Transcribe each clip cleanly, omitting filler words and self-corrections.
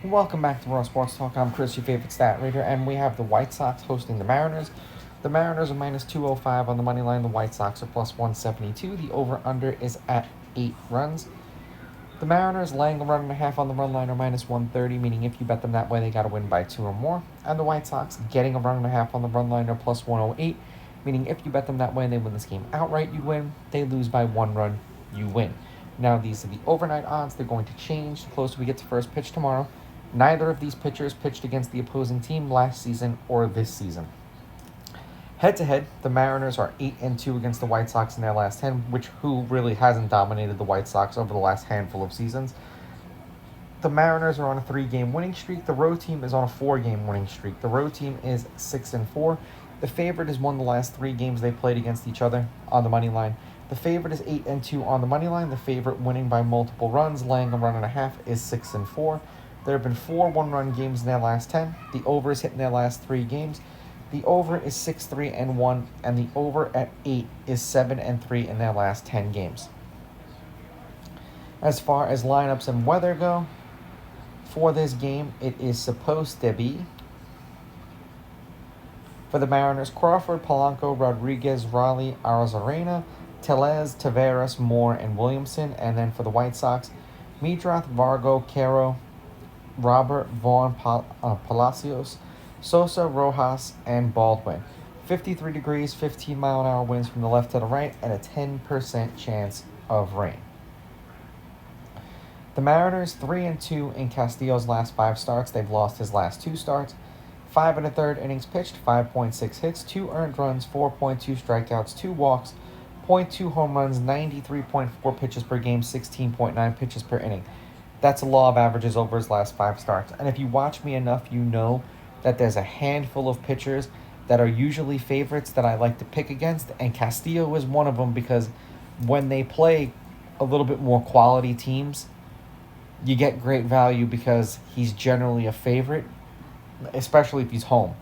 Welcome back to Raw Sports Talk. I'm Chris, your favorite stat reader, and we have the White Sox hosting the Mariners. The Mariners are minus 205 on the money line. The White Sox are plus 172. The over-under is at 8 runs. The Mariners laying a run and a half on the run line are minus 130, meaning if you bet them that way, they got to win by 2 or more. And the White Sox getting a run and a half on the run line are plus 108, meaning if you bet them that way and they win this game outright, you win. They lose by 1 run, you win. Now, these are the overnight odds. They're going to change the closer we get to first pitch tomorrow. Neither of these pitchers pitched against the opposing team last season or this season. Head-to-head, the Mariners are 8-2 against the White Sox in their last 10, who really hasn't dominated the White Sox over the last handful of seasons. The Mariners are on a 3-game winning streak. The road team is on a 4-game winning streak. The road team is 6-4. The favorite has won the last 3 games they played against each other on the money line. The favorite is 8-2 on the money line. The favorite winning by multiple runs, laying a run and a half, is 6-4. There have been 4 one-run games in their last 10. The over is hit in their last 3 games. The over is 6-3-1, and the over at 8 is 7-3 in their last 10 games. As far as lineups and weather go, for this game, it is supposed to be, for the Mariners, Crawford, Polanco, Rodriguez, Raleigh, Arozarena, Tellez, Taveras, Moore, and Williamson. And then for the White Sox, Medrath, Vargo, Caro, Robert, Vaughn, Palacios, Sosa, Rojas, and Baldwin. 53 degrees, 15-mile-an-hour winds from the left to the right, and a 10% chance of rain. The Mariners 3-2 in Castillo's last 5 starts. They've lost his last 2 starts. 5 1/3 innings pitched, 5.6 hits, 2 earned runs, 4.2 strikeouts, 2 walks, 0.2 home runs, 93.4 pitches per game, 16.9 pitches per inning. That's a law of averages over his last 5 starts. And if you watch me enough, you know that there's a handful of pitchers that are usually favorites that I like to pick against, and Castillo is one of them because when they play a little bit more quality teams, you get great value because he's generally a favorite, especially if he's home.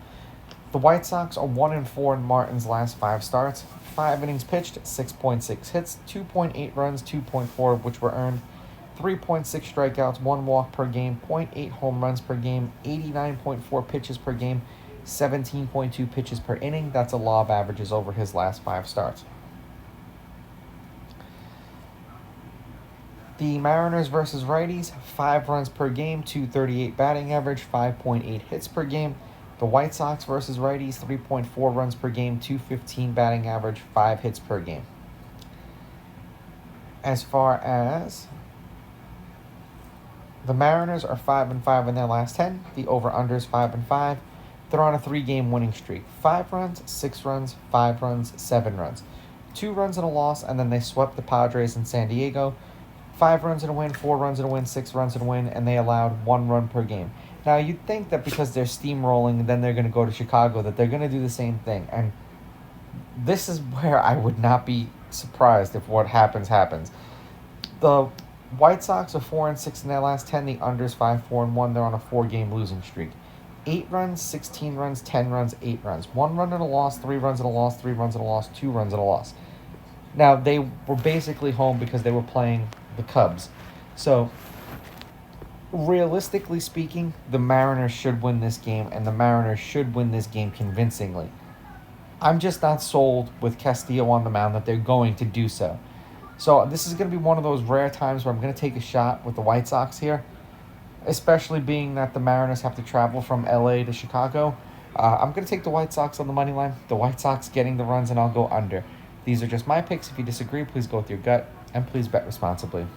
The White Sox are 1-4 in Martin's last 5 starts. 5 innings pitched, 6.6 hits, 2.8 runs, 2.4 of which were earned, 3.6 strikeouts, 1 walk per game, 0.8 home runs per game, 89.4 pitches per game, 17.2 pitches per inning. That's a law of averages over his last 5 starts. The Mariners versus righties, 5 runs per game, 238 batting average, 5.8 hits per game. The White Sox versus righties, 3.4 runs per game, 215 batting average, 5 hits per game. As far as the Mariners are 5-5 in their last 10. The over-under is 5-5. They're on a 3-game winning streak. 5 runs, 6 runs, 5 runs, 7 runs. 2 runs and a loss, and then they swept the Padres in San Diego. 5 runs and a win, 4 runs and a win, 6 runs and a win, and they allowed 1 run per game. Now, you'd think that because they're steamrolling, then they're going to go to Chicago, that they're going to do the same thing. And this is where I would not be surprised if what happens. The White Sox are 4-6 in their last 10. The under's 5-4-1. They're on a 4-game losing streak. 8 runs, 16 runs, 10 runs, 8 runs. 1 run and a loss, 3 runs and a loss, 3 runs and a loss, 2 runs and a loss. Now, they were basically home because they were playing the Cubs. So, realistically speaking, the Mariners should win this game, and the Mariners should win this game convincingly. I'm just not sold with Castillo on the mound that they're going to do so. So this is going to be one of those rare times where I'm going to take a shot with the White Sox here, especially being that the Mariners have to travel from LA to Chicago. I'm going to take the White Sox on the money line. The White Sox getting the runs, and I'll go under. These are just my picks. If you disagree, please go with your gut, and please bet responsibly.